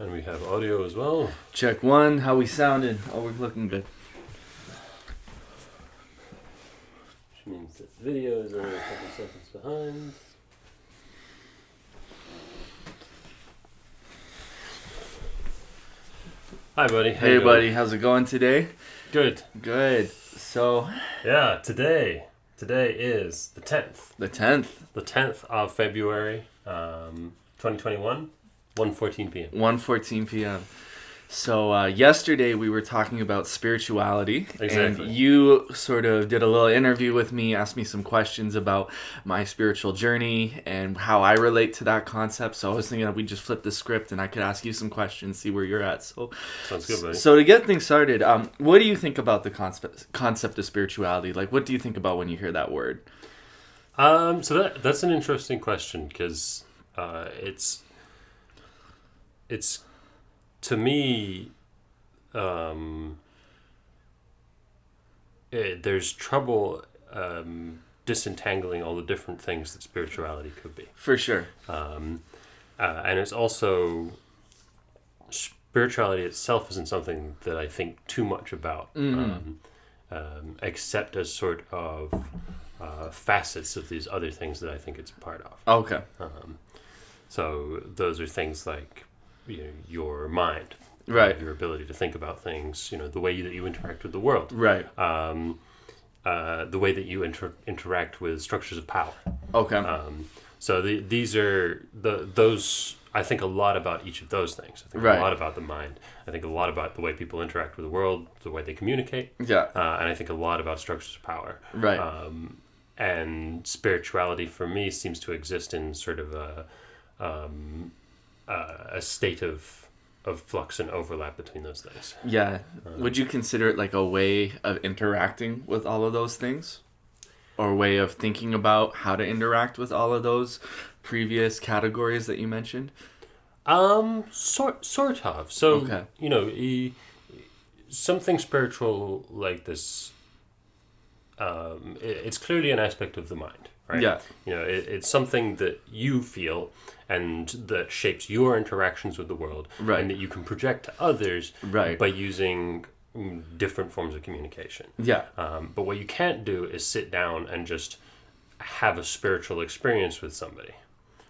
And we have audio as well. Check one. How we sounding? Oh, we're looking good. Which means that the video is only a couple seconds behind. Hi, buddy. Hey, buddy. How's it going today? Good. Good. So... Yeah, today is the 10th. The 10th. The 10th of February, 2021, 1:14 p.m. 1:14 p.m. So yesterday we were talking about spirituality. Exactly. And you sort of did a little interview with me, asked me some questions about my spiritual journey and how I relate to that concept. So I was thinking that we'd just flip the script and I could ask you some questions, see where you're at. So sounds good, buddy. So to get things started, what do you think about the concept of spirituality? Like, what do you think about when you hear that word? So that's an interesting question because it's to me, there's trouble disentangling all the different things that spirituality could be. For sure. And it's also, spirituality itself isn't something that I think too much about, except as sort of facets of these other things that I think it's a part of. Okay. So those are things like, your mind, right? Your ability to think about things, the way that you interact with the world, right? The way that you interact with structures of power. Okay. So these are those. I think a lot about each of those things. I think a lot about the mind. I think a lot about the way people interact with the world, the way they communicate. Yeah. And I think a lot about structures of power. Right. And spirituality for me seems to exist in sort of a state of flux and overlap between those things. Yeah. Would you consider it like a way of interacting with all of those things? Or a way of thinking about how to interact with all of those previous categories that you mentioned? Sort of. So, okay. Something spiritual like this, it's clearly an aspect of the mind, right? Yeah. It's something that you feel and that shapes your interactions with the world, right? And that you can project to others, right? By using different forms of communication. Yeah. But what you can't do is sit down and just have a spiritual experience with somebody.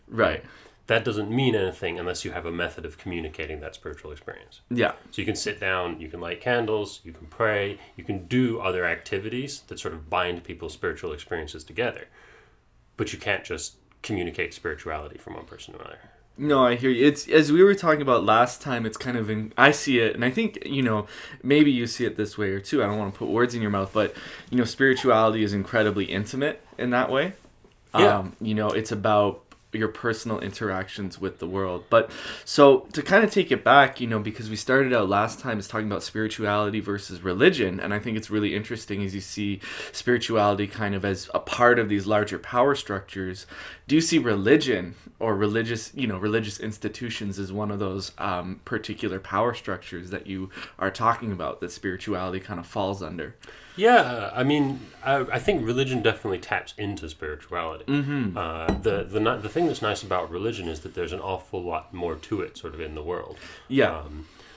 Right. That doesn't mean anything unless you have a method of communicating that spiritual experience. Yeah. So you can sit down, you can light candles, you can pray, you can do other activities that sort of bind people's spiritual experiences together. But you can't just communicate spirituality from one person to another. No, I hear you. It's, as we were talking about last time, it's kind of I see it, and I think, maybe you see it this way or too. I don't want to put words in your mouth, but, spirituality is incredibly intimate in that way. Yeah. It's about your personal interactions with the world. But so to kind of take it back, because we started out last time is talking about spirituality versus religion, and I think it's really interesting as you see spirituality kind of as a part of these larger power structures. Do you see religion or religious institutions as one of those particular power structures that you are talking about that spirituality kind of falls under? Yeah, I mean, I think religion definitely taps into spirituality. Mm-hmm. The thing that's nice about religion is that there's an awful lot more to it sort of in the world. Yeah.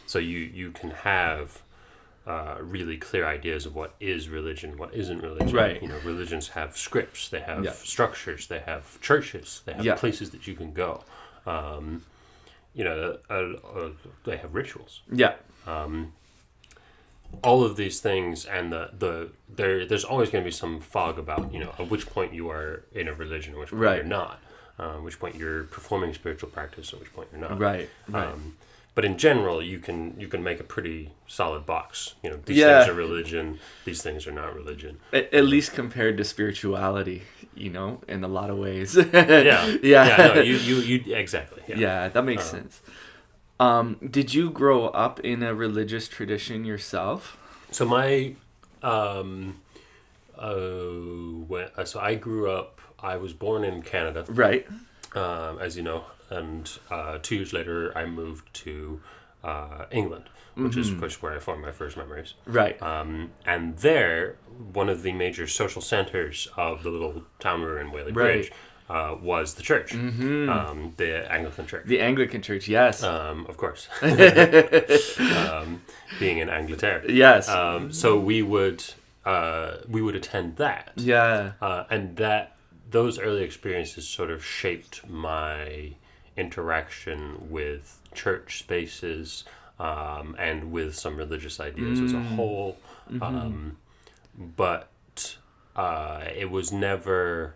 So you can have really clear ideas of what is religion, what isn't religion. Right. Religions have scripts, they have structures, they have churches, they have places that you can go. They have rituals. Yeah. All of these things, and there's always going to be some fog about at which point you are in a religion, at which point you're not, at which point you're performing spiritual practice, at which point you're not. Right. But in general, you can make a pretty solid box. These things are religion, these things are not religion. At least compared to spirituality, in a lot of ways. Yeah. No, you exactly. Yeah, that makes sense. Did you grow up in a religious tradition yourself? So so I grew up. I was born in Canada, right? As you know, and 2 years later, I moved to England, which is, of course, where I formed my first memories. Right. And there, one of the major social centers of the little town we were in, Whaley Bridge, was the church, the Anglican church. The Anglican Church, yes. Of course. Being in Angleterre. Yes. So we would attend that. Yeah. And those early experiences sort of shaped my interaction with church spaces, and with some religious ideas as a whole. But it was never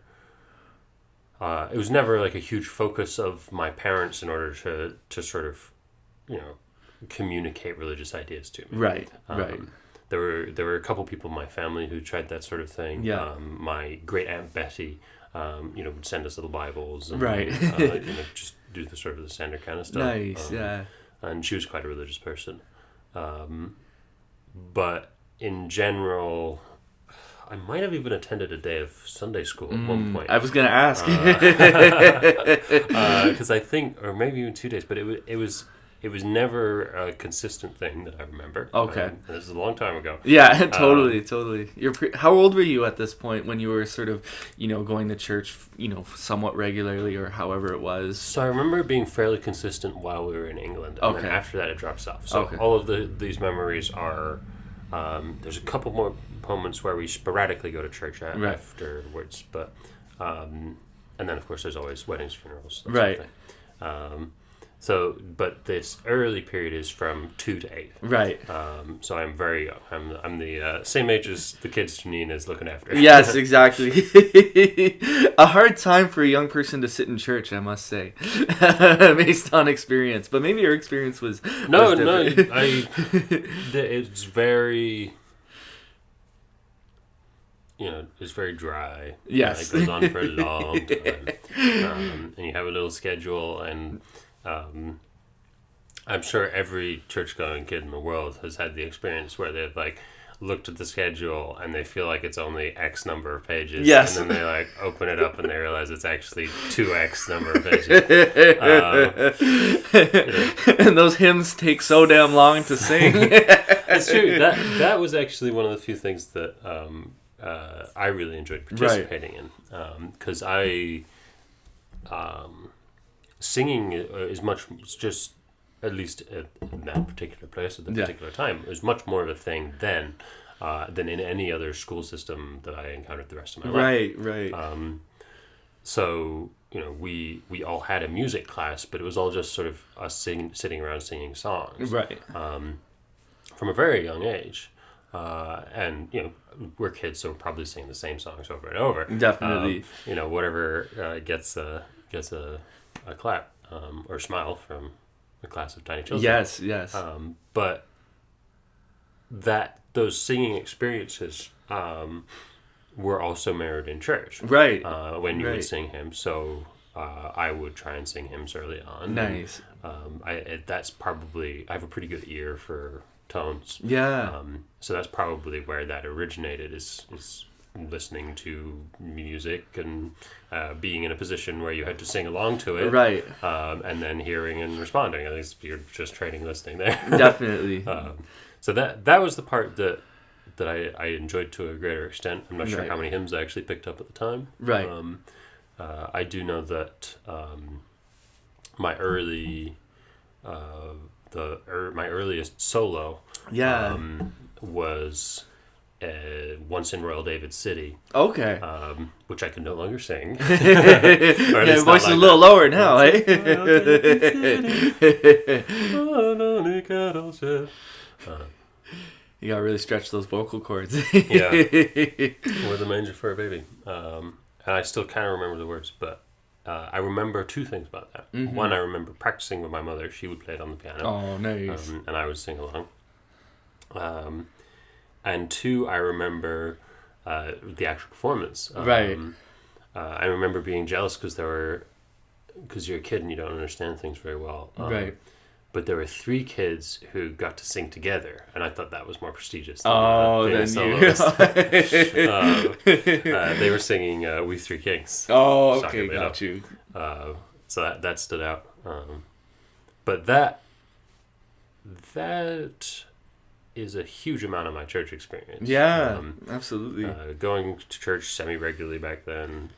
like a huge focus of my parents in order to sort of, communicate religious ideas to me. Right. Right. There were a couple people in my family who tried that sort of thing. Yeah. My great aunt Betty, would send us little Bibles and Right. just do the sort of the standard kind of stuff. Nice. Yeah. And she was quite a religious person. But in general, I might have even attended a day of Sunday school at one point. I was gonna ask. Because I think, or maybe even 2 days, but it was never a consistent thing that I remember. Okay. This is a long time ago. Yeah, totally. How old were you at this point when you were sort of, going to church, somewhat regularly or however it was? So I remember being fairly consistent while we were in England, and then after that it drops off. So all of these memories are, there's a couple more moments where we sporadically go to church afterwards, but, and then of course there's always weddings, funerals, that right. sort of thing. But this early period is from 2 to 8. Right. So I'm very young. I'm the same age as the kids Janine is looking after. Yes, exactly. A hard time for a young person to sit in church, I must say, based on experience. But maybe your experience was No. It's very. It's very dry. Yes. It goes on for a long time. And you have a little schedule, and I'm sure every church-going kid in the world has had the experience where they've looked at the schedule and they feel like it's only X number of pages. Yes. And then they open it up and they realize it's actually 2X number of pages. And those hymns take so damn long to sing. It's true. That was actually one of the few things that I really enjoyed participating in, because singing is much just, at least at that particular place at that particular time, is much more of a thing then than in any other school system that I encountered the rest of my life. Right. So we all had a music class, but it was all just sort of us sitting around singing songs. Right. From a very young age. And we're kids, so we're probably singing the same songs over and over. Definitely. Whatever gets a clap or smile from a class of tiny children. Yes. But those singing experiences were also mirrored in church. Right. When you would sing hymns, so I would try and sing hymns early on. Nice. And, that's probably, I have a pretty good ear for tones. Yeah. So that's probably where that originated, is listening to music and being in a position where you had to sing along to it. Right. And then hearing and responding. At least you're just training listening there. Definitely. So that was the part that I enjoyed to a greater extent. I'm not sure how many hymns I actually picked up at the time. Right. I do know that my early my earliest solo was Once in Royal David City. Okay. Which I can no longer sing. Your voice is a little lower now, eh? You gotta really stretch those vocal cords. Yeah. We're the manger for a baby. And I still kind of remember the words, but I remember two things about that. Mm-hmm. One, I remember practicing with my mother. She would play it on the piano. Oh, nice. And I would sing along. And two, I remember the actual performance. Right. I remember being jealous because you're a kid and you don't understand things very well. Right. But there were 3 kids who got to sing together, and I thought that was more prestigious. Being a soloist. They were singing "We Three Kings." Oh, okay, got you. So that stood out. But that is a huge amount of my church experience. Yeah, absolutely. Going to church semi-regularly back then,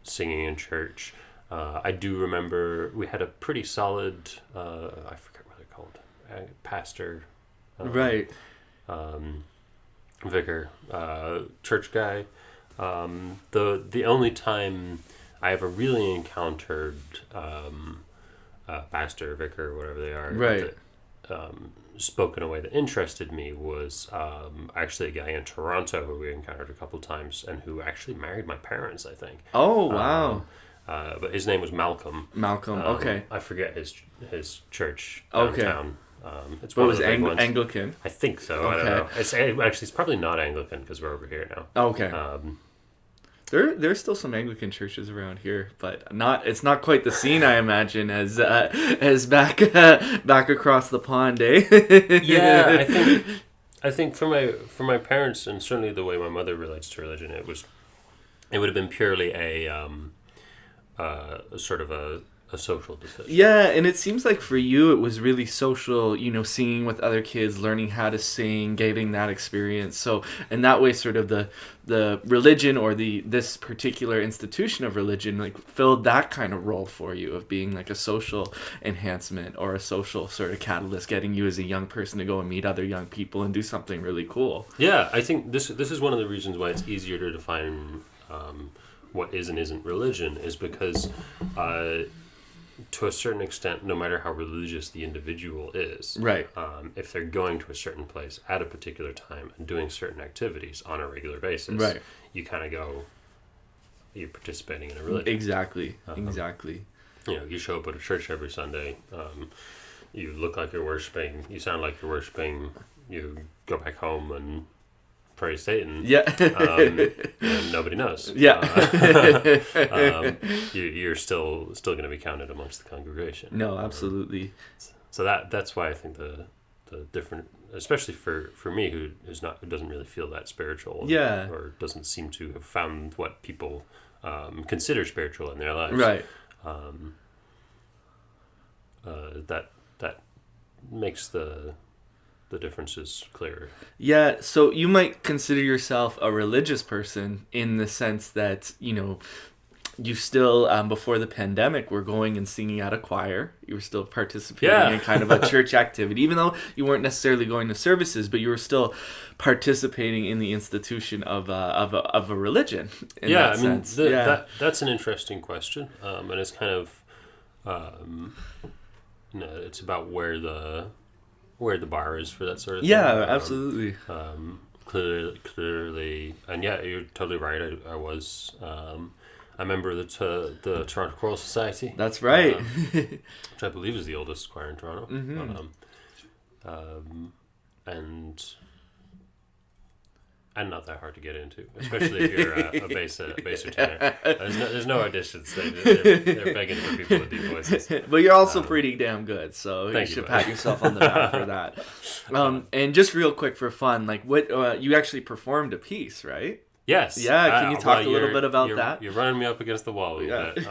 singing in church. I do remember we had a pretty solid, I forget what they're called, pastor, Right. vicar, church guy. The only time I ever really encountered pastor, vicar, whatever they are, Right. that, spoke in a way that interested me was actually a guy in Toronto who we encountered a couple times and who actually married my parents, I think. Oh, wow. But his name was Malcolm. Malcolm, okay. I forget his church Okay. downtown. It's But one it was of the big ones. Anglican? I think so. I don't Okay. know. It's probably not Anglican because we're over here now. Okay. There's still some Anglican churches around here, but it's not quite the scene I imagine as back across the pond, eh? Yeah, I think for my parents, and certainly the way my mother relates to religion, it would have been purely a sort of a social decision. Yeah, and it seems like for you it was really social, singing with other kids, learning how to sing, getting that experience. So in that way, sort of the religion or this particular institution of religion like filled that kind of role for you of being like a social enhancement or a social sort of catalyst, getting you as a young person to go and meet other young people and do something really cool. Yeah, I think this is one of the reasons why it's easier to define what is and isn't religion, is because to a certain extent, no matter how religious the individual is, right? If they're going to a certain place at a particular time and doing certain activities on a regular basis, right, you kind of go, you're participating in a religion. Exactly. You show up at a church every Sunday. You look like you're worshiping. You sound like you're worshiping. You go back home and praise Satan. Yeah. And nobody knows. Yeah. You're still going to be counted amongst the congregation. No, absolutely. So that's why I think the different, especially for me who doesn't really feel that spiritual. Yeah. Or doesn't seem to have found what people consider spiritual in their lives. Right. That makes the differences clearer. Yeah, so you might consider yourself a religious person in the sense that, you still, before the pandemic, were going and singing at a choir. You were still participating in kind of a church activity, even though you weren't necessarily going to services, but you were still participating in the institution of a religion. In that sense. That's an interesting question, and it's kind of, it's about where the bar is for that sort of thing. Yeah, absolutely. Clearly, and yeah, you're totally right. I was a member of the Toronto Choral Society. That's right. Which I believe is the oldest choir in Toronto. Mm-hmm. And not that hard to get into, especially if you're a bass or tenor. There's no auditions. They're begging for people with deep voices. But you're also pretty damn good, so you should pat yourself on the back for that. And just real quick for fun, like what you actually performed a piece, right? Yes. Yeah. Can you talk a little bit about that? You're running me up against the wall a little bit.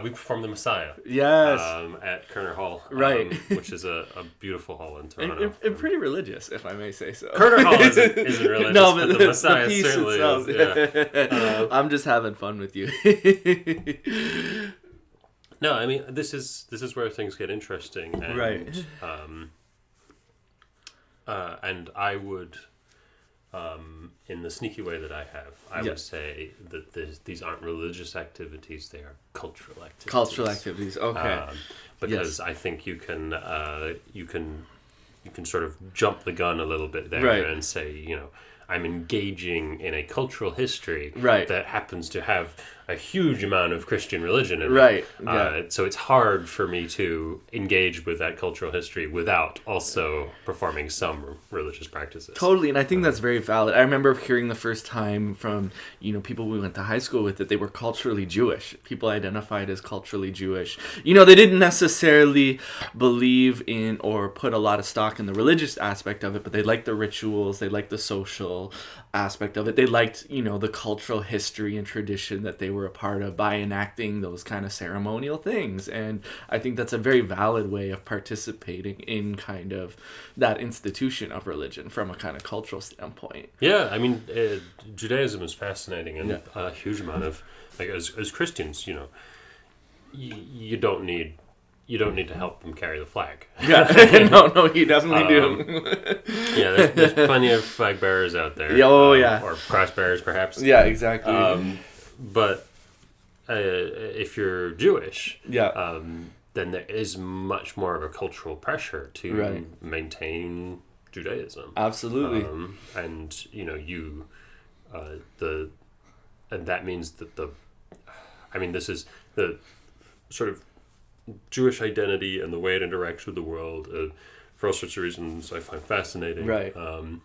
We performed the Messiah. Yes. At Kerner Hall. Right. Which is a beautiful hall in Toronto. And pretty religious, if I may say so. Kerner Hall isn't religious, no, but the Messiah piece certainly itself, is. Yeah. I'm just having fun with you. No, I mean this is where things get interesting, and, right? And I would, in the sneaky way that I have, I would say that these aren't religious activities; they are cultural activities. Cultural activities, okay. Because I think you can sort of jump the gun a little bit there, right, and say, I'm engaging in a cultural history, right, that happens to have a huge amount of Christian religion in it. Right. So it's hard for me to engage with that cultural history without also performing some religious practices. Totally, and I think that's very valid. I remember hearing the first time from, people we went to high school with that they were culturally Jewish. People identified as culturally Jewish. They didn't necessarily believe in or put a lot of stock in the religious aspect of it, but they liked the rituals, they liked the social aspect of it. They liked, the cultural history and tradition that they were a part of by enacting those kind of ceremonial things. And I think that's a very valid way of participating in kind of that institution of religion from a kind of cultural standpoint. Yeah, I mean, Judaism is fascinating, and a huge amount of like as Christians, you don't need to help them carry the flag. Yeah, no, you definitely do. Yeah, there's plenty of flag bearers out there. Yeah. Or cross bearers, perhaps. Yeah, exactly. But if you're Jewish, yeah. then there is much more of a cultural pressure to maintain Judaism. Absolutely. And and that means that this is the sort of Jewish identity and the way it interacts with the world, for all sorts of reasons, I find fascinating. Right. And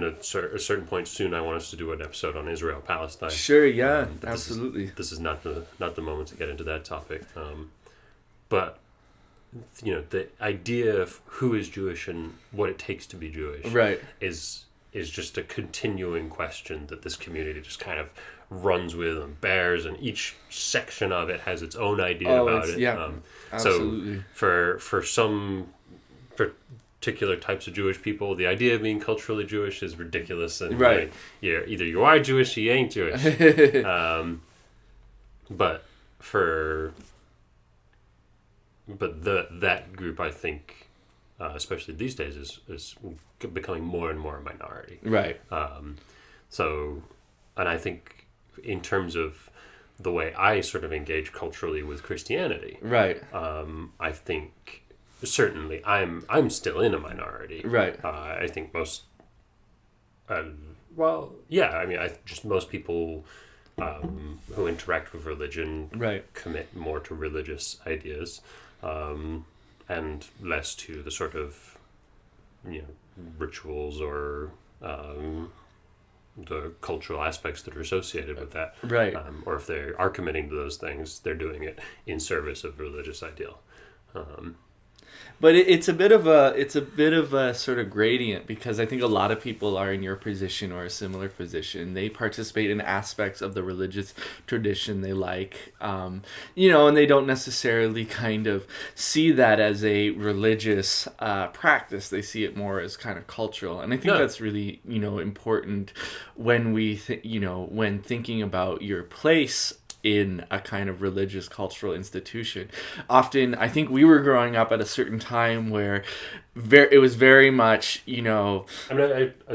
at a certain point soon, I want us to do an episode on Israel-Palestine. Sure, yeah, absolutely. This is not the moment to get into that topic. But the idea of who is Jewish and what it takes to be Jewish, right, is just a continuing question that this community just kind of runs with and bears, and each section of it has its own idea about it. Yeah, absolutely. So for some particular types of Jewish people, the idea of being culturally Jewish is ridiculous, and right, either you are Jewish or you ain't Jewish. But that group, I think, especially these days, is becoming more and more a minority. Right. And I think in terms of the way I sort of engage culturally with Christianity, right. I think certainly I'm still in a minority. Right. I think most, most people who interact with religion right. commit more to religious ideas, and less to the sort of rituals or the cultural aspects that are associated with that. Right. Or if they are committing to those things, they're doing it in service of religious ideal. But it's a bit of a sort of gradient, because I think a lot of people are in your position or a similar position. They participate in aspects of the religious tradition they like, and they don't necessarily kind of see that as a religious practice. They see it more as kind of cultural, and I think that's really important when when thinking about your place in a kind of religious cultural institution. Often, I think we were growing up at a certain time where it was very much, I'm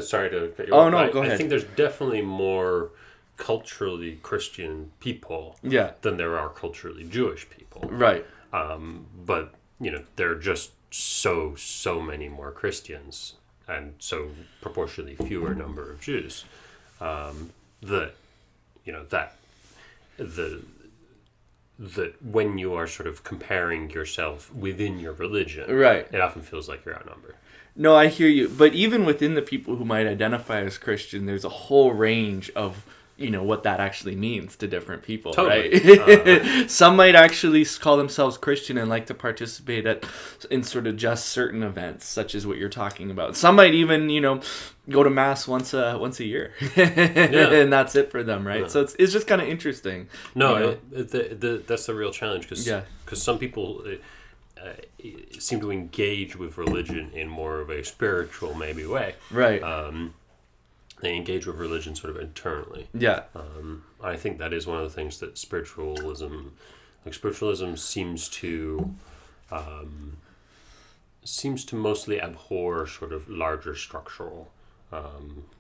sorry to cut you off. Oh, no, go ahead. I think there's definitely more culturally Christian people than there are culturally Jewish people. Right. But, there are just so many more Christians and so proportionally fewer number of Jews, that when you are sort of comparing yourself within your religion, right, it often feels like you're outnumbered. No, I hear you. But even within the people who might identify as Christian, there's a whole range of what that actually means to different people. Totally. Right? Some might actually call themselves Christian and like to participate in sort of just certain events, such as what you're talking about. Some might even, go to mass once a year, and that's it for them, right? Yeah. So it's just kind of interesting. No, that's the real challenge, because some people seem to engage with religion in more of a spiritual maybe way, right? They engage with religion sort of internally. Yeah. I think that is one of the things that spiritualism seems to mostly abhor sort of larger structural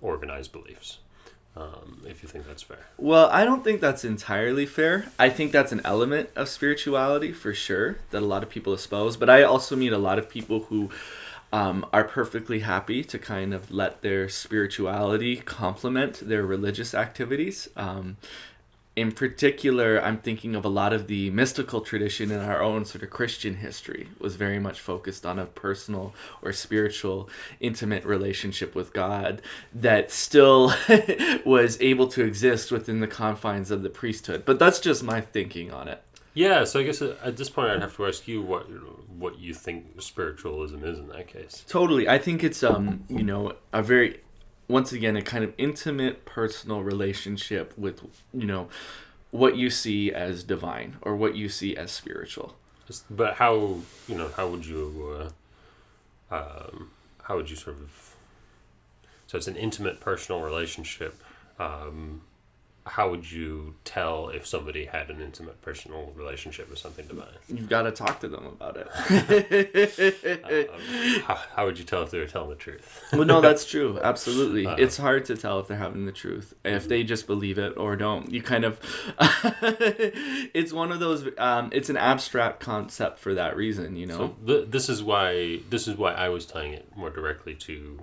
organized beliefs. If you think that's fair. Well, I don't think that's entirely fair. I think that's an element of spirituality for sure that a lot of people espouse, but I also meet a lot of people who are perfectly happy to kind of let their spirituality complement their religious activities. In particular, I'm thinking of a lot of the mystical tradition in our own sort of Christian history was very much focused on a personal or spiritual, intimate relationship with God that still was able to exist within the confines of the priesthood. But that's just my thinking on it. Yeah, so I guess at this point I'd have to ask you what you think spiritualism is in that case. Totally. I think it's a very, once again, a kind of intimate personal relationship with what you see as divine or what you see as spiritual. But how would you sort of, so it's an intimate personal relationship, how would you tell if somebody had an intimate personal relationship with something divine? You've got to talk to them about it. How would you tell if they were telling the truth? Well, no, that's true. Absolutely. It's hard to tell if they're having the truth, if they just believe it or don't. You kind of, it's one of those, it's an abstract concept for that reason, you know? So this is why I was tying it more directly to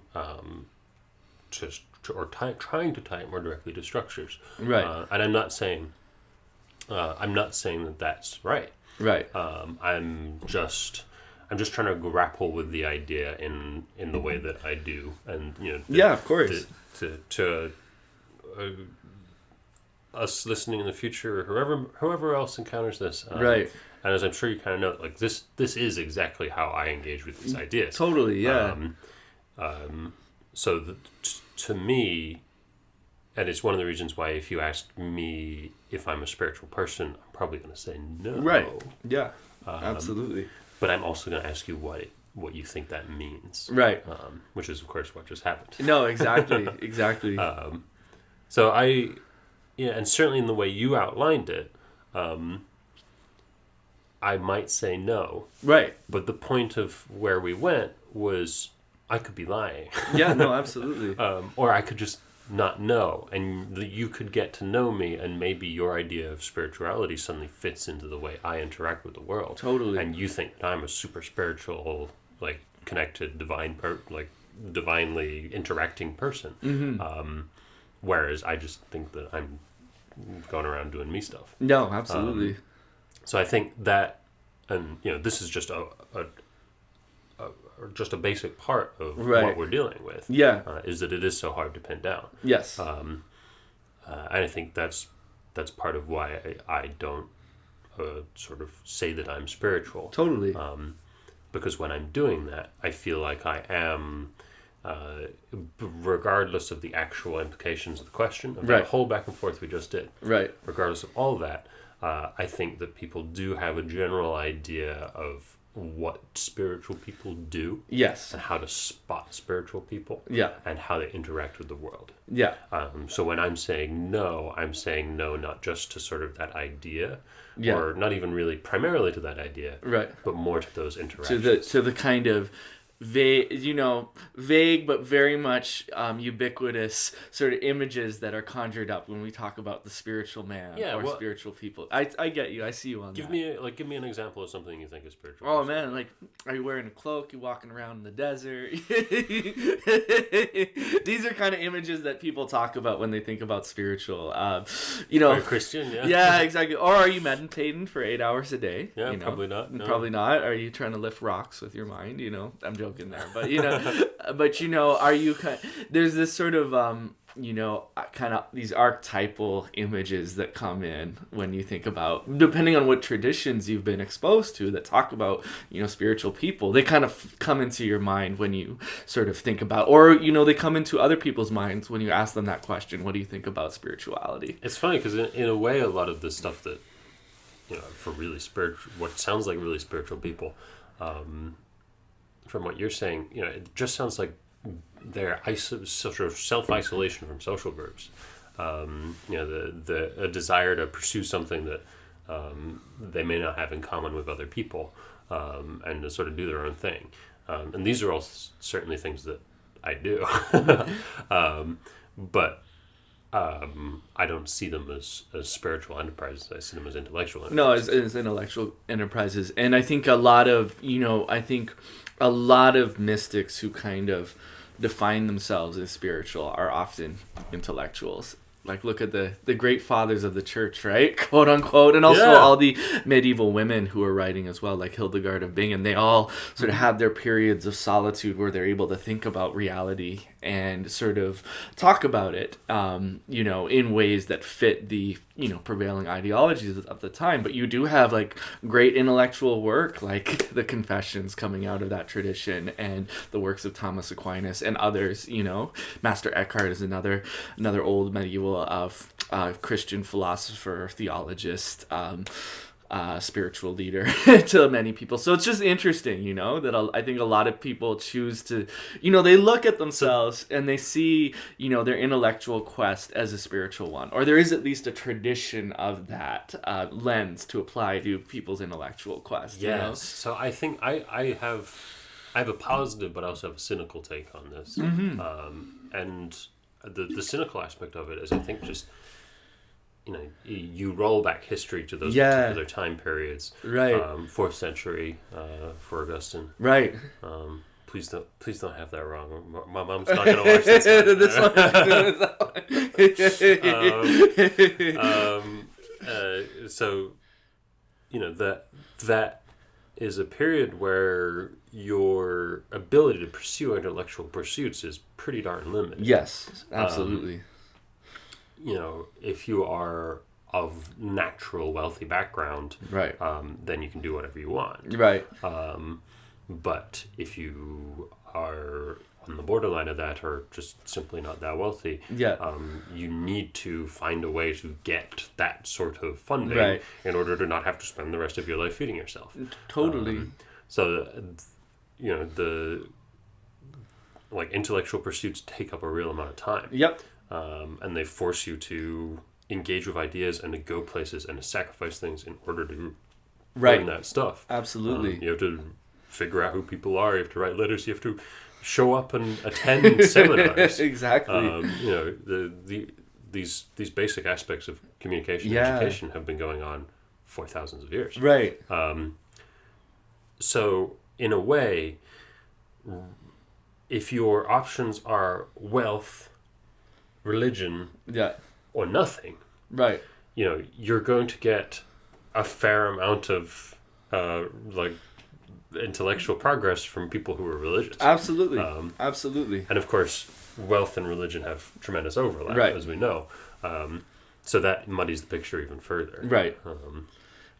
trying to tie it more directly to structures. Right. And I'm not saying that that's right. Right. I'm just trying to grapple with the idea in the way that I do, and yeah, of course. To us listening in the future, whoever else encounters this, right. And as I'm sure you kind of know, like this is exactly how I engage with these ideas. Totally, yeah. So to me, and it's one of the reasons why if you ask me if I'm a spiritual person, I'm probably going to say no. Right. Yeah. Absolutely. But I'm also going to ask you what you think that means. Right. Which is, of course, what just happened. No, exactly. Exactly. So and certainly in the way you outlined it, I might say no. Right. But the point of where we went was I could be lying. Yeah, no, absolutely. Or I could just not know, and you could get to know me, and maybe your idea of spirituality suddenly fits into the way I interact with the world. Totally. And you think that I'm a super spiritual, like connected, divinely interacting person. Mm-hmm. Whereas I just think that I'm going around doing me stuff. No, absolutely. So I think that, and this is just just a basic part of what we're dealing with. Yeah. Is that it is so hard to pin down. Yes. And I think that's part of why I don't sort of say that I'm spiritual. Totally. Because when I'm doing that, I feel like I am, regardless of the actual implications of the question, of that whole back and forth we just did. Right. Regardless of all that, I think that people do have a general idea of what spiritual people do. Yes. And how to spot spiritual people. Yeah. And how they interact with the world. Yeah. So when I'm saying no not just to sort of that idea, or not even really primarily to that idea, right, but more to those interactions. To the kind of vague but very much ubiquitous sort of images that are conjured up when we talk about the spiritual man or spiritual people. I get you. I see you on give that. Give me an example of something you think is spiritual. Oh man, like, are you wearing a cloak? You walking around in the desert? These are kind of images that people talk about when they think about spiritual. Very Christian, yeah. Yeah, exactly. Or are you meditating for 8 hours a day? Yeah, probably not. No. Probably not. Are you trying to lift rocks with your mind? I'm joking there, but are you there's this sort of kind of these archetypal images that come in when you think about, depending on what traditions you've been exposed to that talk about spiritual people, they kind of come into your mind when you sort of think about, or they come into other people's minds when you ask them that question, what do you think about spirituality? It's funny because in a way a lot of the stuff that for really spiritual, what sounds like really spiritual people, from what you're saying, it just sounds like they're sort of self-isolation from social groups. A desire to pursue something that they may not have in common with other people, and to sort of do their own thing. And these are all certainly things that I do. But I don't see them as spiritual enterprises. I see them as intellectual enterprises. No, as intellectual enterprises. And I think a lot of mystics who kind of define themselves as spiritual are often intellectuals. Like, look at the great fathers of the church, right? Quote unquote. And also all the medieval women who are writing as well, like Hildegard of Bingen. They all sort of had their periods of solitude where they're able to think about reality and sort of talk about it, in ways that fit the, prevailing ideologies of the time. But you do have like great intellectual work, like the Confessions coming out of that tradition, and the works of Thomas Aquinas and others. Master Eckhart is another old medieval Christian philosopher, theologist. spiritual leader to many people. So it's just interesting, that I think a lot of people choose to, they look at themselves and they see, their intellectual quest as a spiritual one, or there is at least a tradition of that lens to apply to people's intellectual quest. Yes. So I think I have a positive, but I also have a cynical take on this. And the cynical aspect of it is, I think, just, you roll back history to those particular time periods. Right. 4th century for Augustine. Right. Please don't have that wrong. My mom's not going to watch this one. So, that is a period where your ability to pursue intellectual pursuits is pretty darn limited. Yes, absolutely. If you are of natural wealthy background, right, then you can do whatever you want. Right. But if you are on the borderline of that, or just simply not that wealthy, you need to find a way to get that sort of funding in order to not have to spend the rest of your life feeding yourself. Totally. So, the intellectual pursuits take up a real amount of time. Yep. And they force you to engage with ideas and to go places and to sacrifice things in order to learn that stuff. Absolutely. You have to figure out who people are. You have to write letters. You have to show up and attend seminars. Exactly. These basic aspects of communication and education have been going on for thousands of years. Right. So, in a way, if your options are wealth, religion, or nothing, right, you're going to get a fair amount of intellectual progress from people who are religious. Absolutely. Absolutely. And of course, wealth and religion have tremendous overlap, as we know. So that muddies the picture even further. Right.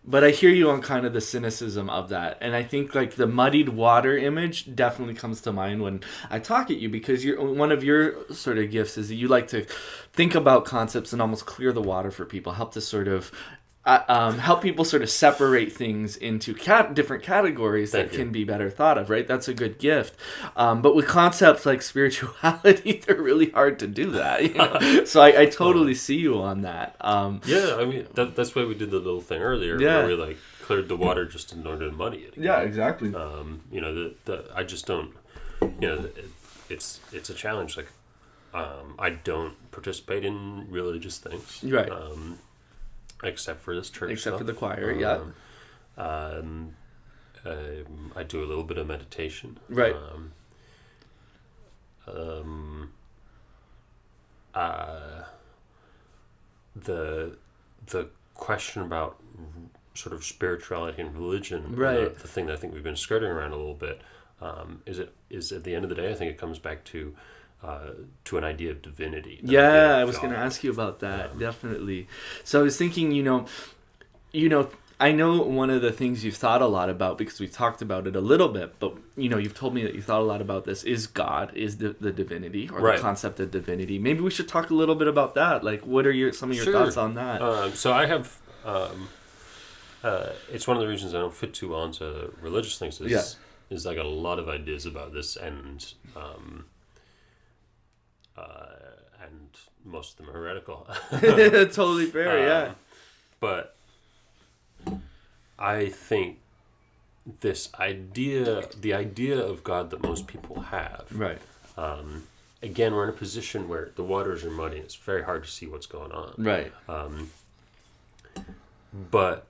But I hear you on kind of the cynicism of that. And I think the muddied water image definitely comes to mind when I talk at you, because one of your sort of gifts is that you like to think about concepts and almost clear the water for people, help to sort of help people sort of separate things into different categories that can be better thought of, right? That's a good gift. But with concepts like spirituality, they're really hard to do that. So I totally see you on that. That's why we did the little thing earlier where we cleared the water just in order to muddy it again. Yeah, exactly. I just don't, it's a challenge. I don't participate in religious things. Right. Except for this church Except stuff. for the choir, I do a little bit of meditation. Right. The question about sort of spirituality and religion, right, the thing that I think we've been skirting around a little bit, is at the end of the day, I think it comes back to an idea of divinity. I was going to ask you about that, definitely. So I was thinking, I know one of the things you've thought a lot about, because we've talked about it a little bit, but, you've told me that you've thought a lot about this, is God, is the divinity, or the concept of divinity. Maybe we should talk a little bit about that. What are some of your thoughts on that? So I have, it's one of the reasons I don't fit too well into religious things is I got a lot of ideas about this, and most of them are heretical. Totally fair, But I think the idea of God that most people have, right. Again, we're in a position where the waters are muddy and it's very hard to see what's going on. Right. But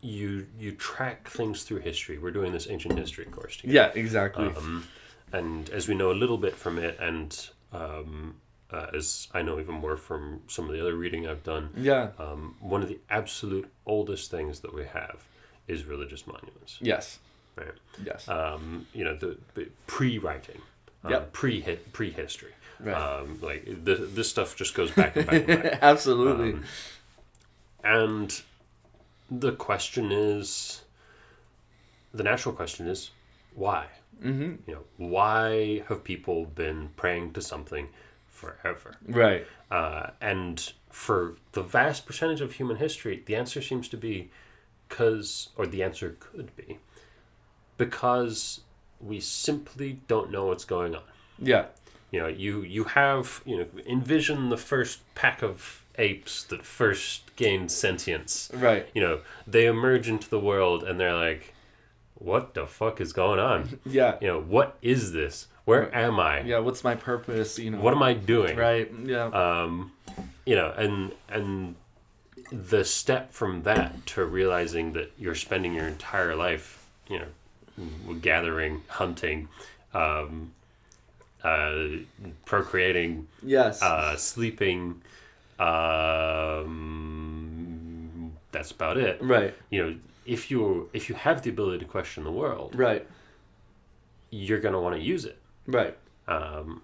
you track things through history. We're doing this ancient history course together. Yeah, exactly. And as we know a little bit from it, and as I know even more from some of the other reading I've done, one of the absolute oldest things that we have is religious monuments. Yes. Right. Yes. The pre-writing, prehistory. Right. This stuff just goes back and back and back. Absolutely. And the natural question is, why? Mm-hmm. Why have people been praying to something forever? Right. And for the vast percentage of human history, the answer seems to be or the answer could be, because we simply don't know what's going on. Yeah. You know, you have, envision the first pack of apes that first gained sentience. Right. You know, they emerge into the world and they're like, what the fuck is going on? Yeah. You know, what is this? Where am I? Yeah, what's my purpose? What am I doing? Right. Yeah. And the step from that to realizing that you're spending your entire life, gathering, hunting, procreating, yes, sleeping, that's about it. Right. If you have the ability to question the world, right, you're going to want to use it. Right. All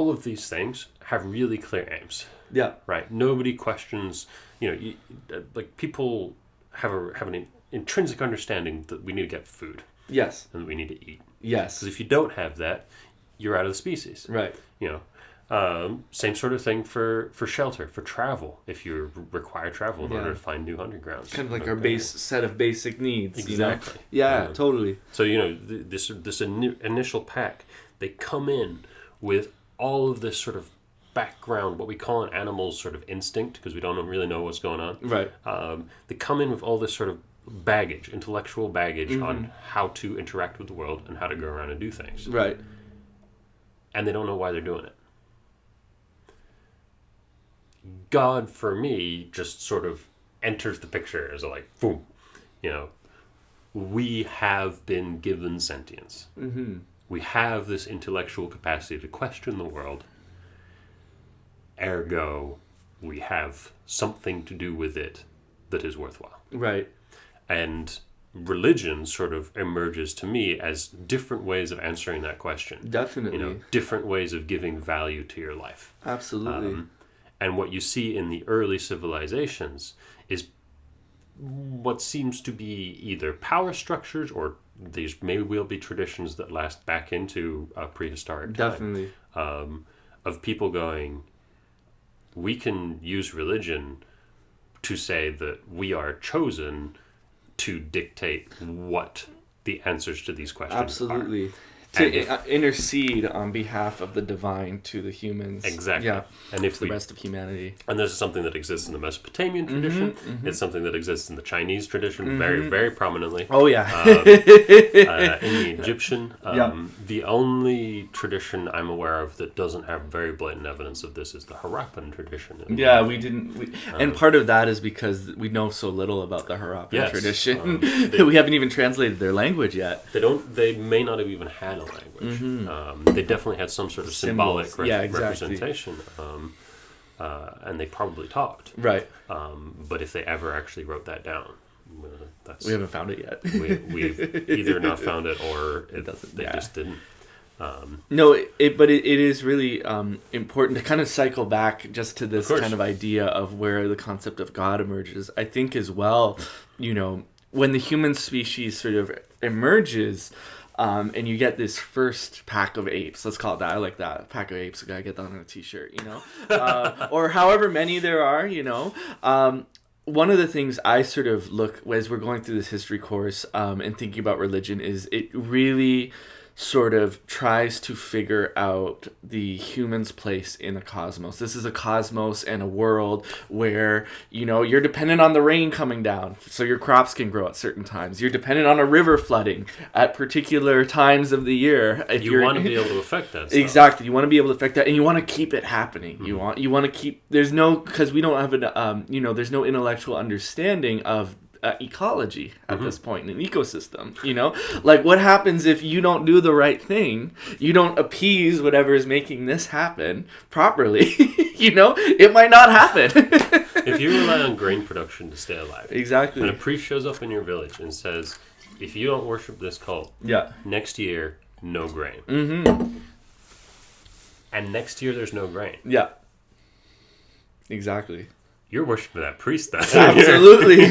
of these things have really clear aims. Yeah. Right. Nobody questions. People have an intrinsic understanding that we need to get food. Yes. And that we need to eat. Yes. Because if you don't have that, you're out of the species. Right. Same sort of thing for shelter, for travel. If you require travel in order to find new hunting grounds, kind of like our base set of basic needs. Exactly. Yeah, totally. So this initial pack, they come in with all of this sort of background, what we call an animal's sort of instinct, because we don't really know what's going on. Right. They come in with all this sort of baggage, intellectual baggage on how to interact with the world and how to go around and do things. Right. And they don't know why they're doing it. God, for me, just sort of enters the picture as boom, we have been given sentience. Mm-hmm. We have this intellectual capacity to question the world. Ergo, we have something to do with it that is worthwhile. Right. And religion sort of emerges to me as different ways of answering that question. Definitely. Different ways of giving value to your life. Absolutely. And what you see in the early civilizations is what seems to be either power structures, or these may well be traditions that last back into a prehistoric time. Definitely. Of people going, we can use religion to say that we are chosen to dictate what the answers to these questions Absolutely. are. To intercede on behalf of the divine to the humans. Exactly. Yeah. And if the rest of humanity. And this is something that exists in the Mesopotamian tradition. It's something that exists in the Chinese tradition very, very prominently. Oh, yeah. In the Egyptian. Yeah. The only tradition I'm aware of that doesn't have very blatant evidence of this is the Harappan tradition. Yeah, we didn't... and part of that is because we know so little about the Harappan tradition. We haven't even translated their language yet. They may not have even had a language. They definitely had some sort of symbolic representation, and they probably talked. Right. But if they ever actually wrote that down, we haven't found it yet. we've either not found it or they just didn't. No, but it is really important to kind of cycle back just to this kind of idea of where the concept of God emerges. I think as well, when the human species sort of emerges, and you get this first pack of apes. Let's call it that. I like that. Pack of apes. I gotta get that on a t-shirt, or however many there are, One of the things I sort of look as we're going through this history course and thinking about religion is it really sort of tries to figure out the human's place in the cosmos. This is a cosmos and a world where, you're dependent on the rain coming down so your crops can grow at certain times. You're dependent on a river flooding at particular times of the year. You want to be able to affect that stuff. Exactly. You want to be able to affect that, and you want to keep it happening. Mm-hmm. You want to keep, because we don't have there's no intellectual understanding of ecology at this point in an ecosystem. What happens if you don't do the right thing, you don't appease whatever is making this happen properly, it might not happen. If you rely on grain production to stay alive, exactly, and a priest shows up in your village and says, if you don't worship this cult, next year no grain, and next year there's no grain, exactly, you're worshiping that priest then. Absolutely.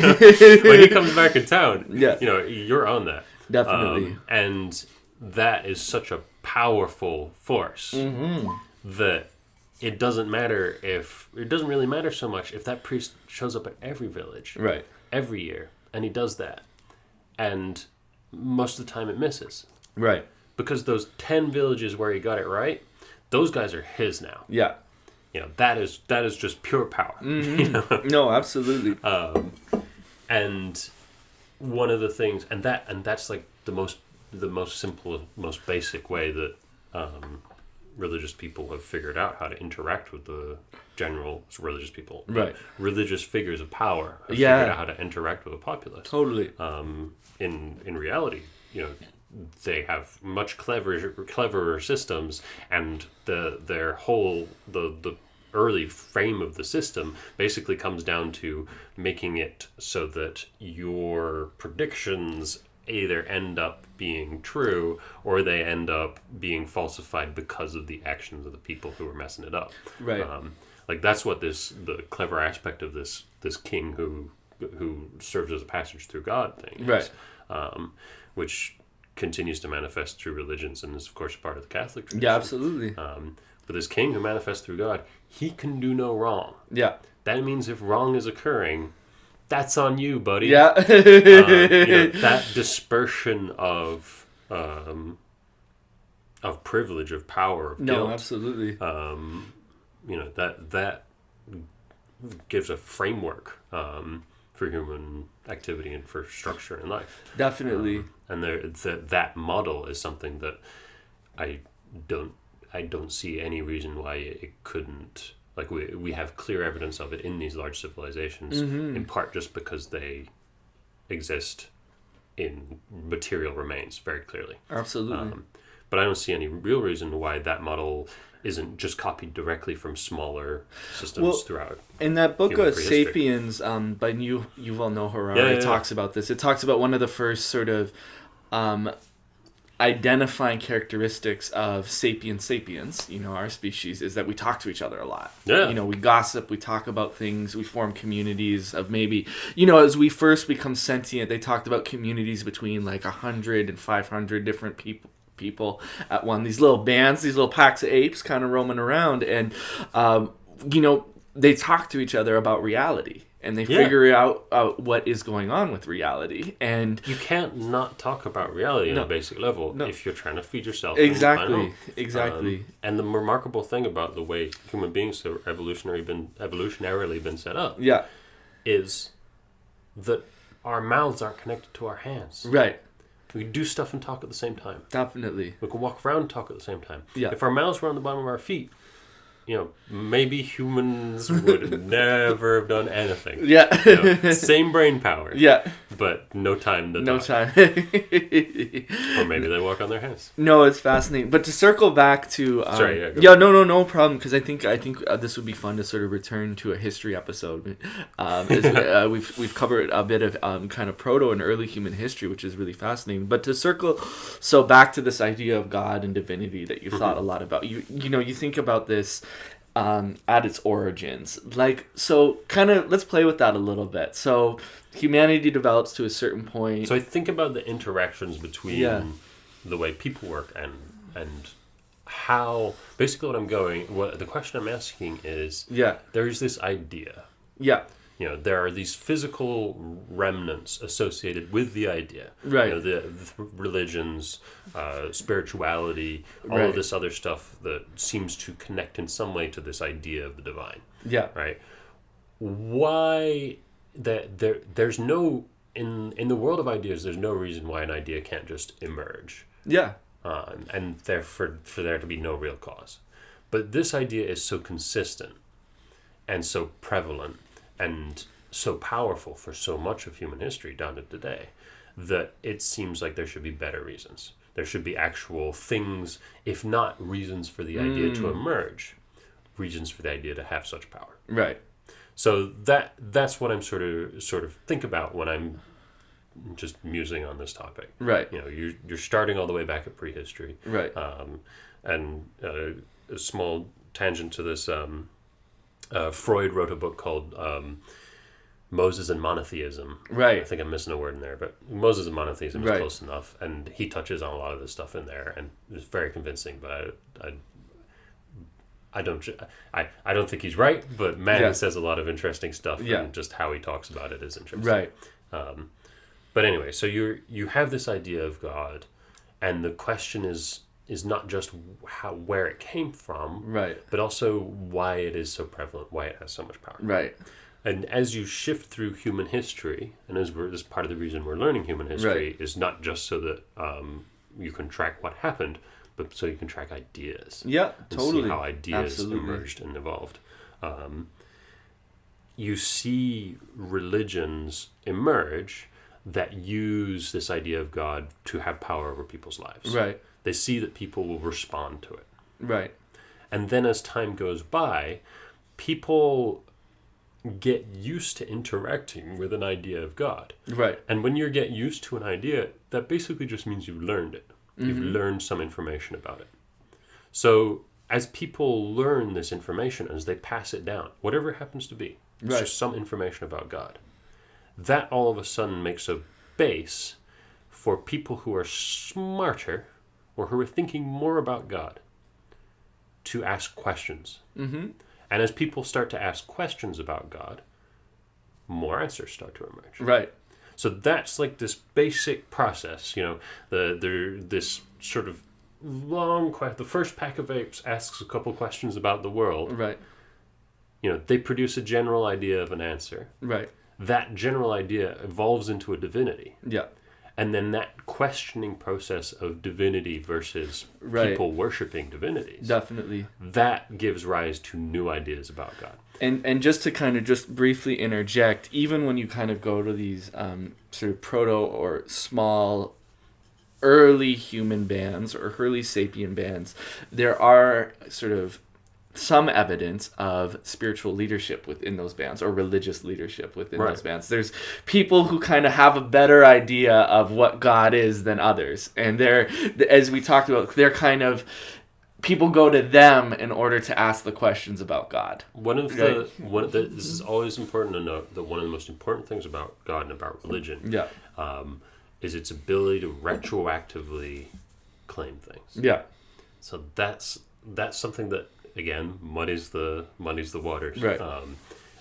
When he comes back in town, you're on that. Definitely. And that is such a powerful force that it doesn't really matter so much if that priest shows up at every village. Right. every year, and he does that, and most of the time it misses. Right. Because those 10 villages where he got it right, those guys are his now. Yeah. That is just pure power. Mm-hmm. No, absolutely. And one of the things, and that's like the most simple, most basic way that religious people have figured out how to interact with the general religious people. Right. Religious figures of power have Yeah. figured out how to interact with the populace. Totally. In reality, they have much cleverer systems, and their whole the early frame of the system basically comes down to making it so that your predictions either end up being true or they end up being falsified because of the actions of the people who are messing it up. Right. Like that's what the clever aspect of this king who serves as a passage through God thing is, Right. Which continues to manifest through religions and is of course part of the Catholic tradition. Yeah, absolutely. But this king who manifests through God, he can do no wrong. Yeah. That means if wrong is occurring, that's on you, buddy. Yeah. That dispersion of privilege, of power, of guilt. No, absolutely. That gives a framework for human activity and for structure in life. Definitely. And that model is something that I don't see any reason why it couldn't. Like we have clear evidence of it in these large civilizations, in part just because they exist in material remains very clearly. Absolutely. But I don't see any real reason why that model isn't just copied directly from smaller systems throughout. In that book human of prehistory. Sapiens, by Yuval Noah Harari, talks about this. It talks about one of the first sort of identifying characteristics of sapiens, our species, is that we talk to each other a lot. Yeah. We gossip, we talk about things, we form communities of maybe, as we first become sentient, they talked about communities between like 100 and 500 different people at one. These little bands, these little packs of apes kind of roaming around, and, they talk to each other about reality. And they figure out what is going on with reality. And you can't not talk about reality on a basic level if you're trying to feed yourself. Exactly. And the remarkable thing about the way human beings have evolutionarily been set up is that our mouths aren't connected to our hands. Right. We can do stuff and talk at the same time. Definitely. We can walk around and talk at the same time. Yeah. If our mouths were on the bottom of our feet, maybe humans would never have done anything. Yeah. Same brain power. Yeah. But no time to No talk. time. Or maybe they walk on their hands. No, it's fascinating. But to circle back to Sorry, no problem, because I think this would be fun to sort of return to a history episode. We've covered a bit of kind of proto and early human history, which is really fascinating. But to circle back to this idea of God and divinity that you've thought a lot about. You think about this at its origins. Let's play with that a little bit. So humanity develops to a certain point. So I think about the interactions between the way people work and how, basically the question I'm asking is, there's this idea. Yeah. There are these physical remnants associated with the idea. Right. The religions, spirituality, all of this other stuff that seems to connect in some way to this idea of the divine. Yeah. Right. Why there's no in the world of ideas, there's no reason why an idea can't just emerge. Yeah. And for there to be no real cause. But this idea is so consistent and so prevalent and so powerful for so much of human history down to today that it seems like there should be better reasons. There should be actual things, if not reasons for the idea to emerge, reasons for the idea to have such power. Right. So that's what I'm sort of think about when I'm just musing on this topic. Right. You're starting all the way back at prehistory. Right. And a small tangent to this. Freud wrote a book called Moses and Monotheism. Right. I think I'm missing a word in there, but Moses and Monotheism is Right. close enough, and he touches on a lot of this stuff in there, and it's very convincing. But I don't think he's right, but man, Yeah. he says a lot of interesting stuff, Yeah. and just how he talks about it is interesting. Right. But anyway, so you have this idea of God, and the question is not just where it came from, Right. but also why it is so prevalent, why it has so much power. Right. And as you shift through human history, and this is part of the reason we're learning human history, Right. is not just so that you can track what happened, but so you can track ideas. Yeah, And totally. see how ideas Absolutely. emerged and evolved. You see religions emerge that use this idea of God to have power over people's lives. Right. They see that people will respond to it. Right. And then as time goes by, people get used to interacting with an idea of God. Right. And when you get used to an idea, that basically just means you've learned it. You've learned some information about it. So as people learn this information, as they pass it down, whatever it happens to be, it's Right. just some information about God. That all of a sudden makes a base for people who are smarter or who are thinking more about God to ask questions. Mm-hmm. And as people start to ask questions about God, more answers start to emerge. Right. So that's like this basic process, this sort of long the first pack of apes asks a couple questions about the world. Right. They produce a general idea of an answer. Right. That general idea evolves into a divinity. Yeah. And then that questioning process of divinity versus Right. people worshiping divinities, Definitely. that gives rise to new ideas about God. And just to kind of just briefly interject, even when you kind of go to these sort of proto or small early human bands or early sapien bands, there are sort of some evidence of spiritual leadership within those bands or religious leadership within Right. those bands. There's people who kind of have a better idea of what God is than others. And they're, as we talked about, they're kind of, people go to them in order to ask the questions about God. This is always important to note that one of the most important things about God and about religion Yeah. is its ability to retroactively claim things. Yeah. So that's something that, again, muddies the waters. Right.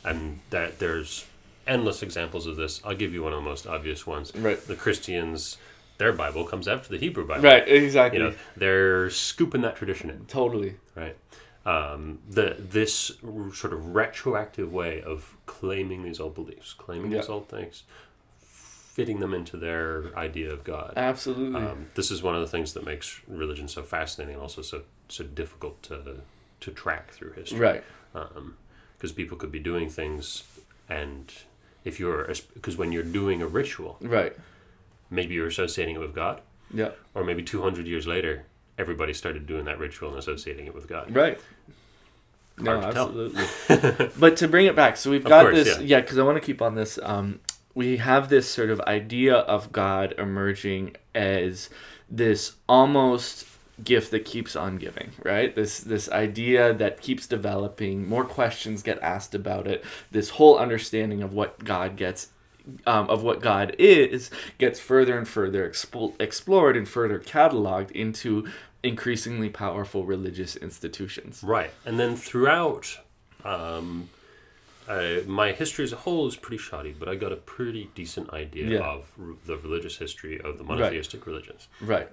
And that there's endless examples of this. I'll give you one of the most obvious ones. Right. The Christians, their Bible comes after the Hebrew Bible. Right, exactly. They're scooping that tradition in. Totally. Right. This sort of retroactive way of claiming these old beliefs, claiming these old things, fitting them into their idea of God. Absolutely. This is one of the things that makes religion so fascinating and also so difficult to track through history. Right. Because people could be doing things, and because when you're doing a ritual, Right. maybe you're associating it with God, Yeah. or maybe 200 years later, everybody started doing that ritual and associating it with God. Right. No, Hard to tell. absolutely. But to bring it back, so we've Of got course, this, because I want to keep on this. We have this sort of idea of God emerging as this almost gift that keeps on giving, right? This idea that keeps developing. More questions get asked about it. This whole understanding of what God of what God is, gets further and further explored and further cataloged into increasingly powerful religious institutions. Right. And then throughout, my history as a whole is pretty shoddy, but I got a pretty decent idea of the religious history of the monotheistic religions. Right.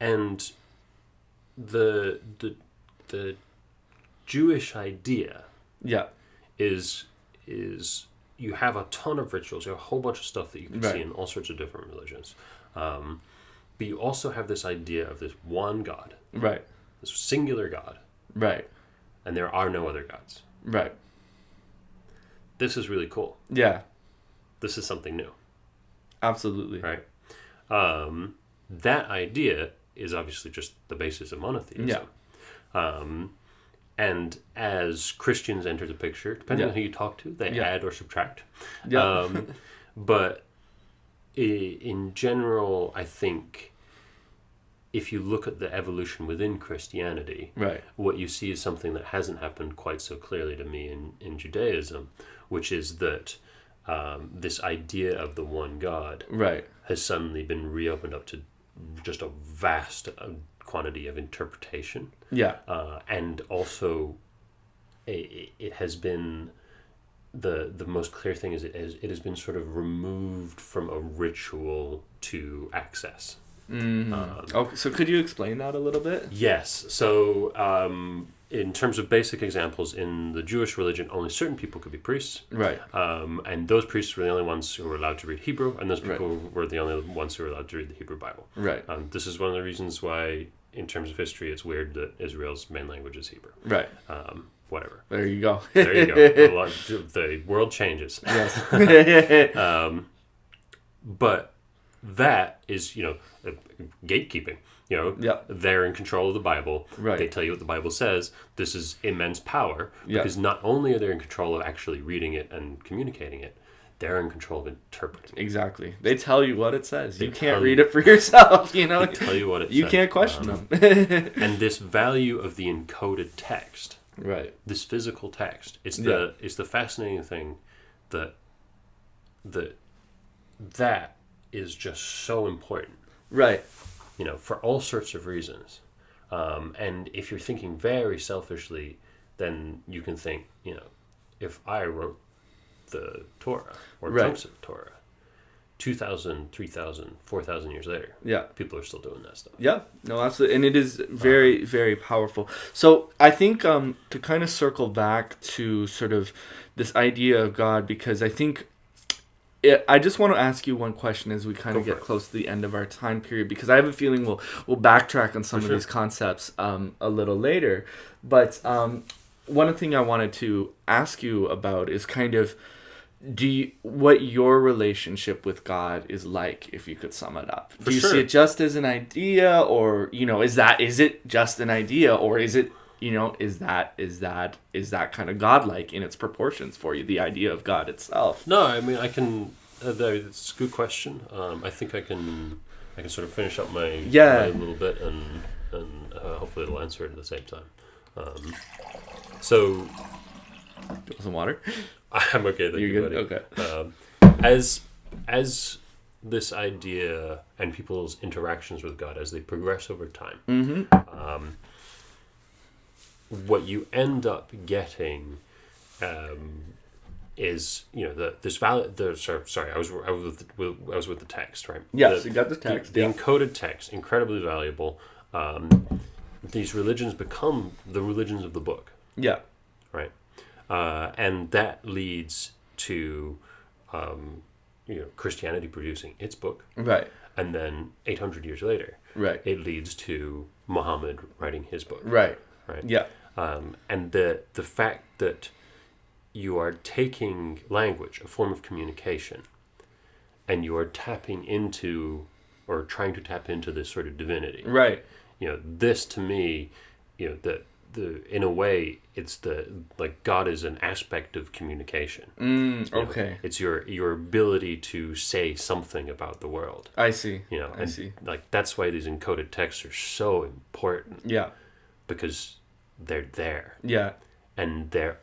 And the Jewish idea is you have a ton of rituals, you have a whole bunch of stuff that you can see in all sorts of different religions. But you also have this idea of this one God. Right. This singular God. Right. And there are no other gods. Right. This is really cool. Yeah. This is something new. Absolutely. Right. That idea is obviously just the basis of monotheism. Yeah. And as Christians enter the picture, depending on who you talk to, they add or subtract. Yeah. But in general, I think if you look at the evolution within Christianity, what you see is something that hasn't happened quite so clearly to me in Judaism, which is that this idea of the one God has suddenly been reopened up to just a vast quantity of interpretation. Yeah. And also, it has been the most clear thing is it has been sort of removed from a ritual to access. Okay, so could you explain that a little bit? Yes. So, in terms of basic examples, in the Jewish religion, only certain people could be priests. Right. And those priests were the only ones who were allowed to read Hebrew, and those people were the only ones who were allowed to read the Hebrew Bible. Right. This is one of the reasons why, in terms of history, it's weird that Israel's main language is Hebrew. Right. Whatever. There you go. There you go. The world changes. Yes. But that is, gatekeeping. They're in control of the Bible. Right. They tell you what the Bible says. This is immense power because not only are they in control of actually reading it and communicating it, they're in control of interpreting it. Exactly. They tell you what it says. You can't read it for yourself, They tell you what it says. You can't question them. And this value of the encoded text, right, this physical text, it's the fascinating thing that is just so important. Right. For all sorts of reasons. And if you're thinking very selfishly, then you can think, if I wrote the Torah or chunks of the Torah 2,000, 3,000, 4,000 years later, people are still doing that stuff. Yeah, no, absolutely. And it is very, very powerful. So I think to kind of circle back to sort of this idea of God, because I think I just want to ask you one question as we kind of get close to the end of our time period, because I have a feeling we'll backtrack on some of these concepts a little later. But one thing I wanted to ask you about is kind of what your relationship with God is like, if you could sum it up. Do you see it just as an idea, or is it just an idea, or is it is that kind of godlike in its proportions for you, the idea of God itself? No, I mean, I can. It's a good question. I think I can sort of finish up my little bit, and hopefully it'll answer it at the same time. So, do you want some water? I'm okay. Thank you, buddy. Okay. As this idea and people's interactions with God, as they progress over time, what you end up getting is this valid. Sorry, I was with the text, right? Yes, you got the text. The encoded text, incredibly valuable. These religions become the religions of the book. Yeah. Right. And that leads to Christianity producing its book. Right. And then 800 years later, it leads to Muhammad writing his book. Right. Right. Yeah. And the fact that you are taking language, a form of communication, and you are tapping into or trying to tap into this sort of divinity. Right. This to me, in a way, it's God is an aspect of communication. Okay. It's your ability to say something about the world. I see. I see. That's why these encoded texts are so important. Yeah. Because they're there. Yeah. And they're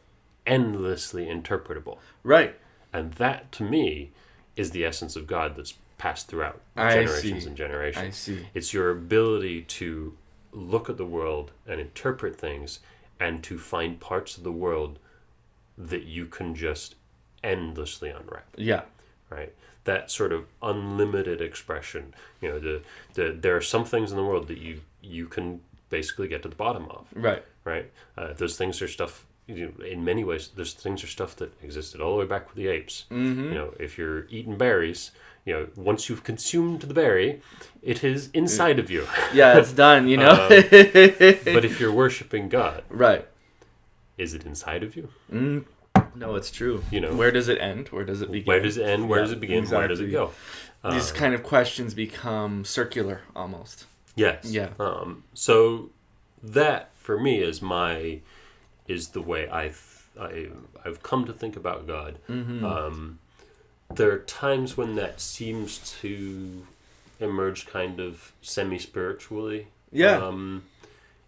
endlessly interpretable. Right. And that, to me, is the essence of God that's passed throughout generations and generations. I see. It's your ability to look at the world and interpret things, and to find parts of the world that you can just endlessly unwrap. Yeah. Right? That sort of unlimited expression. There are some things in the world that you can basically get to the bottom of. Right. Right? Those things are stuff, in many ways, those things are stuff that existed all the way back with the apes. Mm-hmm. If you're eating berries, once you've consumed the berry, it is inside of you. Yeah, it's done, But if you're worshiping God, right, is it inside of you? No, it's true. Where does it end? Where does it begin? Where does it end? Where does it begin? Exactly. Where does it go? These kind of questions become circular almost. Yes. Yeah. So that for me is the way I've come to think about God. Mm-hmm. There are times when that seems to emerge kind of semi-spiritually. Yeah.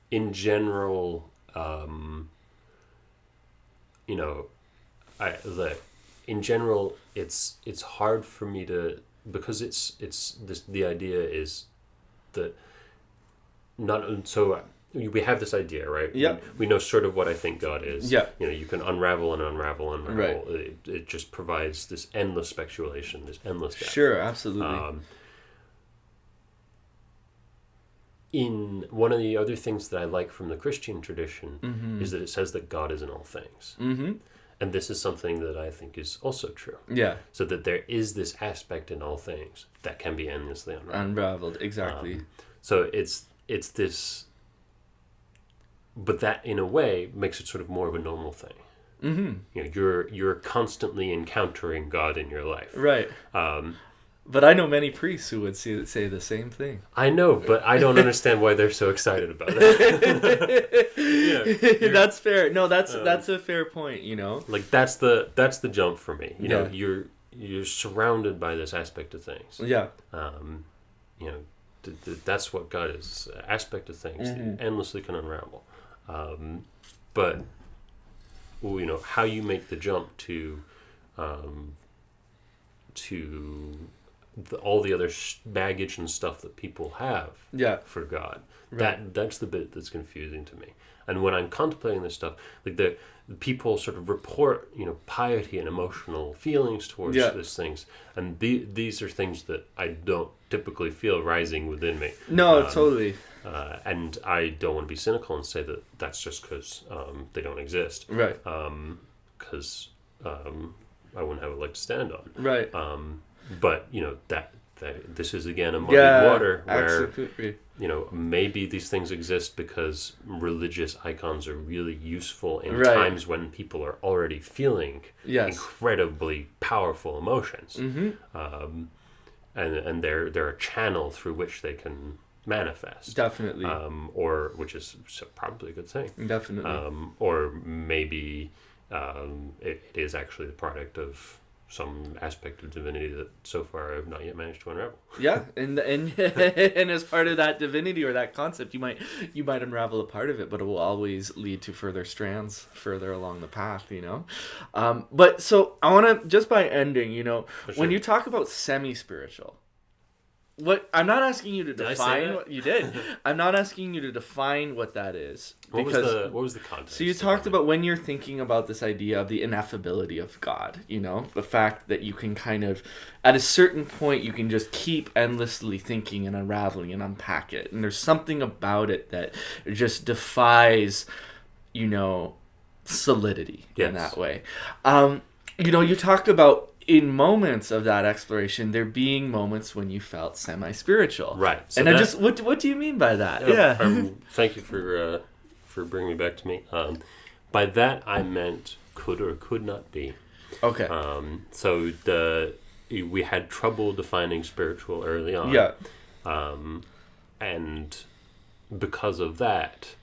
In general, in general, it's hard for me to, because the idea is that we have this idea, right? Yeah. We know sort of what I think God is. Yeah. You can unravel and unravel and unravel. Right. It just provides this endless speculation, this endless depth. Sure, absolutely. In one of the other things that I like from the Christian tradition is that it says that God is in all things. Mm-hmm. And this is something that I think is also true. Yeah. So that there is this aspect in all things that can be endlessly Unraveled, exactly. So it's this, but that in a way makes it sort of more of a normal thing. Mm-hmm. You're constantly encountering God in your life. Right. But I know many priests who would say the same thing. I know, but I don't understand why they're so excited about it. That's fair. No, that's a fair point. Like that's the jump for me. You're surrounded by this aspect of things. Yeah. That's what God is. Aspect of things that you endlessly can unravel. But how you make the jump to all the other baggage and stuff that people have for God. Right. That's the bit that's confusing to me. And when I'm contemplating this stuff, like the people sort of report, piety and emotional feelings towards these things, and these are things that I don't typically feel rising within me. No, totally. And I don't want to be cynical and say that that's just because they don't exist. Right. Because I wouldn't have a leg to stand on. Right. But that this is again a muddied water where absolutely. Maybe these things exist because religious icons are really useful in Right. times when people are already feeling incredibly powerful emotions, and they're a channel through which they can manifest. Definitely. Or which is probably a good thing. Definitely. Or maybe it is actually the product of some aspect of divinity that so far I've not yet managed to unravel. Yeah, and as part of that divinity or that concept, you might unravel a part of it, but it will always lead to further strands further along the path, But so I want to, just by ending, when you talk about semi-spiritual, what I'm not asking you to define what you did. I'm not asking you to define what that is. What was the context? So you talked about when you're thinking about this idea of the ineffability of God, the fact that you can kind of, at a certain point, you can just keep endlessly thinking and unraveling and unpack it. And there's something about it that just defies, solidity in that way. You talked about in moments of that exploration, there being moments when you felt semi-spiritual. Right. So and what do you mean by that? Thank you for bringing me back to me. By that I meant could or could not be. Okay. So we had trouble defining spiritual early on. Yeah. And because of that,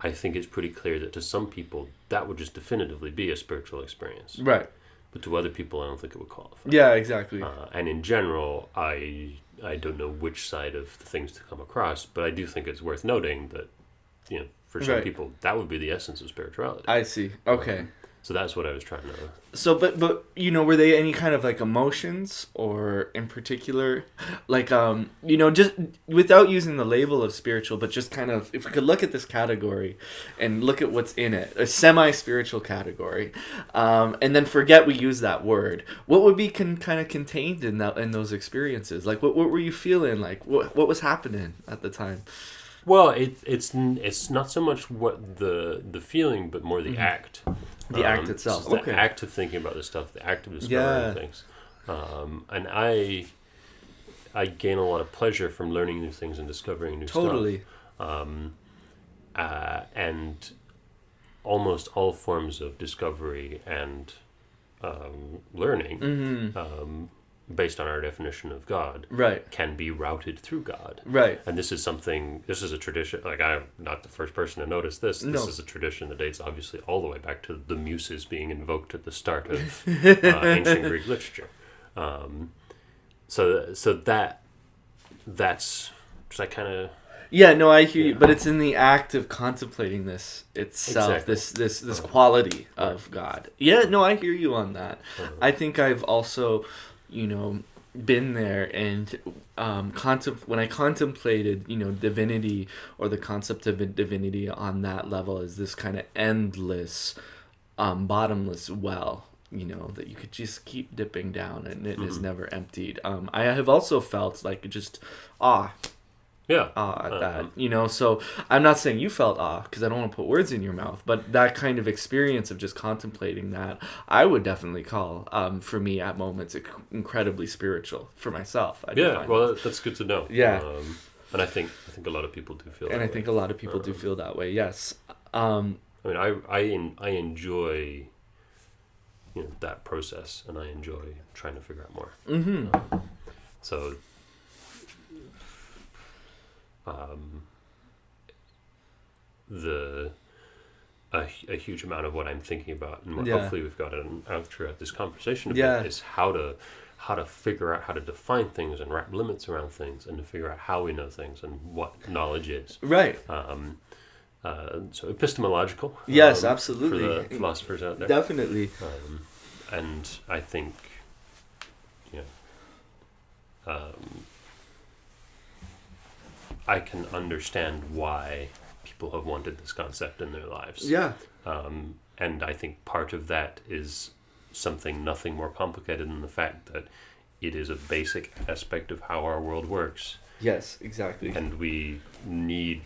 I think it's pretty clear that to some people that would just definitively be a spiritual experience. Right. But to other people, I don't think it would qualify. Yeah, exactly. And in general, I don't know which side of the things to come across, but I do think it's worth noting that, for some people, that would be the essence of spirituality. I see. Okay. So that's what I was trying to... So, but were they any kind of like emotions or in particular, like, just without using the label of spiritual, but just kind of, if we could look at this category and look at what's in it, a semi-spiritual category, and then forget we use that word, what would be kind of contained in those experiences? Like, what were you feeling? Like, what was happening at the time? Well, it's not so much what the feeling, but more the act. The act itself. So the act of thinking about this stuff, the act of discovering things. And I gain a lot of pleasure from learning new things and discovering new stuff. Totally. And almost all forms of discovery and learning, based on our definition of God, can be routed through God. Right. And this is a tradition, like I'm not the first person to notice this. This is a tradition that dates obviously all the way back to the muses being invoked at the start of ancient Greek literature. So that's I kind of... Yeah, no, I hear you, but it's in the act of contemplating this itself, this quality of God. Yeah, no, I hear you on that. I think I've also... been there, and when I contemplated, divinity, or the concept of divinity on that level, as this kind of endless, bottomless well, that you could just keep dipping down, and it is never emptied. I have also felt like just awe. Yeah. At that, so I'm not saying you felt awe, because I don't want to put words in your mouth, but that kind of experience of just contemplating that, I would definitely call, for me at moments, incredibly spiritual for myself. That's good to know. Yeah. And I think a lot of people do feel that way. And I think a lot of people do feel that way, yes. I mean, I enjoy, that process, and I enjoy trying to figure out more. Mm-hmm. So... a huge amount of what I'm thinking about, and what hopefully we've gotten out throughout this conversation about, is how to figure out how to define things and wrap limits around things, and to figure out how we know things and what knowledge is. Right. So epistemological. Yes, absolutely. For the philosophers out there. Definitely. And I think, I can understand why people have wanted this concept in their lives. Yeah. And I think part of that is nothing more complicated than the fact that it is a basic aspect of how our world works. Yes, exactly. And we need,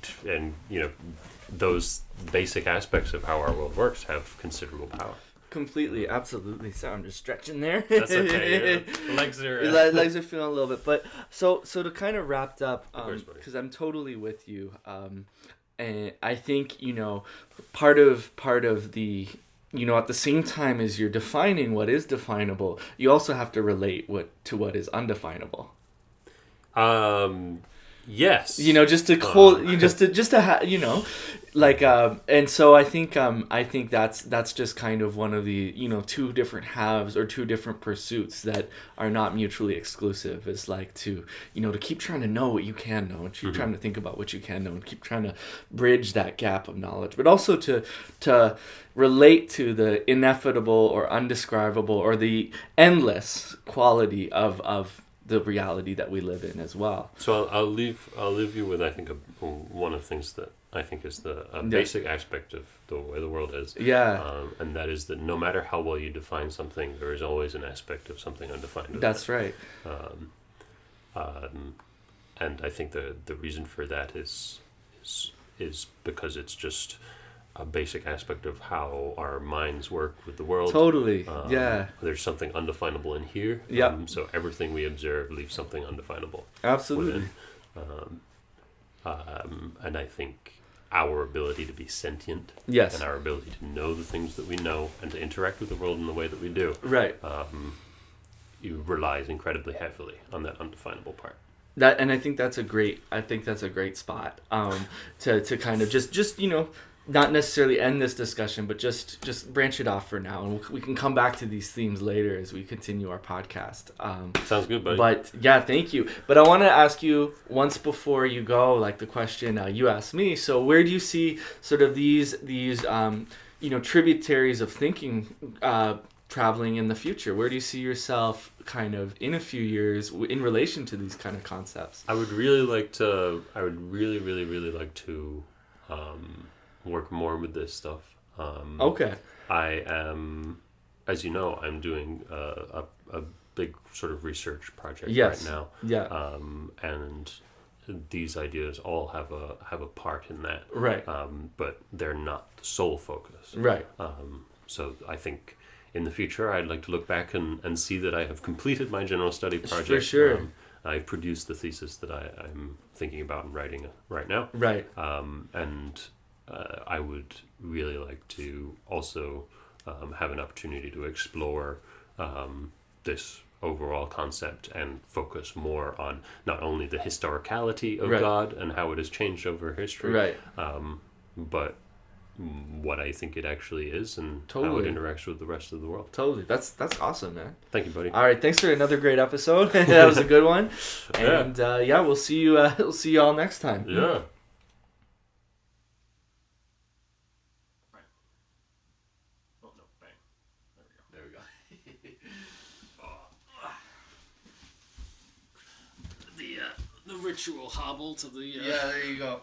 those basic aspects of how our world works have considerable power. Completely, absolutely. So I'm just stretching there. That's okay. Yeah. Legs are feeling a little bit, but so to kind of wrapped up, because I'm totally with you, and I think part of the at the same time as you're defining what is definable, you also have to relate to what is undefinable. Yes. Just to hold, and so I think that's just kind of one of the two different halves, or two different pursuits that are not mutually exclusive. Is like to keep trying to know what you can know, and keep trying to think about what you can know, and keep trying to bridge that gap of knowledge, but also to relate to the ineffable or undescribable or the endless quality of the reality that we live in as well. So I'll leave you with, I think, one of the things that I think is the basic aspect of the way the world is. Yeah. And that is that no matter how well you define something, there is always an aspect of something undefined. That's right. And I think the reason for that is because it's just a basic aspect of how our minds work with the world. Totally. Yeah. There's something undefinable in here. Yeah. So everything we observe leaves something undefinable. Absolutely. And I think our ability to be sentient, yes, and our ability to know the things that we know and to interact with the world in the way that we do, right, it relies incredibly heavily on that undefinable part. And I think that's a great spot to kind of just not necessarily end this discussion, but just branch it off for now, and we can come back to these themes later as we continue our podcast. Sounds good, buddy. But yeah, thank you. But I want to ask you once before you go, like the question you asked me. So where do you see sort of these tributaries of thinking traveling in the future? Where do you see yourself kind of in a few years in relation to these kind of concepts? I would really like to. I would really, really, really like to. Work more with this stuff. Okay. I am, as you know, I'm doing a big sort of research project right now. Yeah. And these ideas all have a part in that. Right. But they're not the sole focus. Right. So I think in the future I'd like to look back and see that I have completed my general study project. For sure. I've produced the thesis that I'm thinking about and writing right now. Right. And I would really like to also have an opportunity to explore this overall concept and focus more on not only the historicality of right. God and how it has changed over history, right. But what I think it actually is and totally. how it interacts with the rest of the world. Totally. That's awesome, man. Thank you, buddy. All right, thanks for another great episode. That was a good one. And we'll see you all next time. Yeah. ritual hobble to the. Yeah, there you go.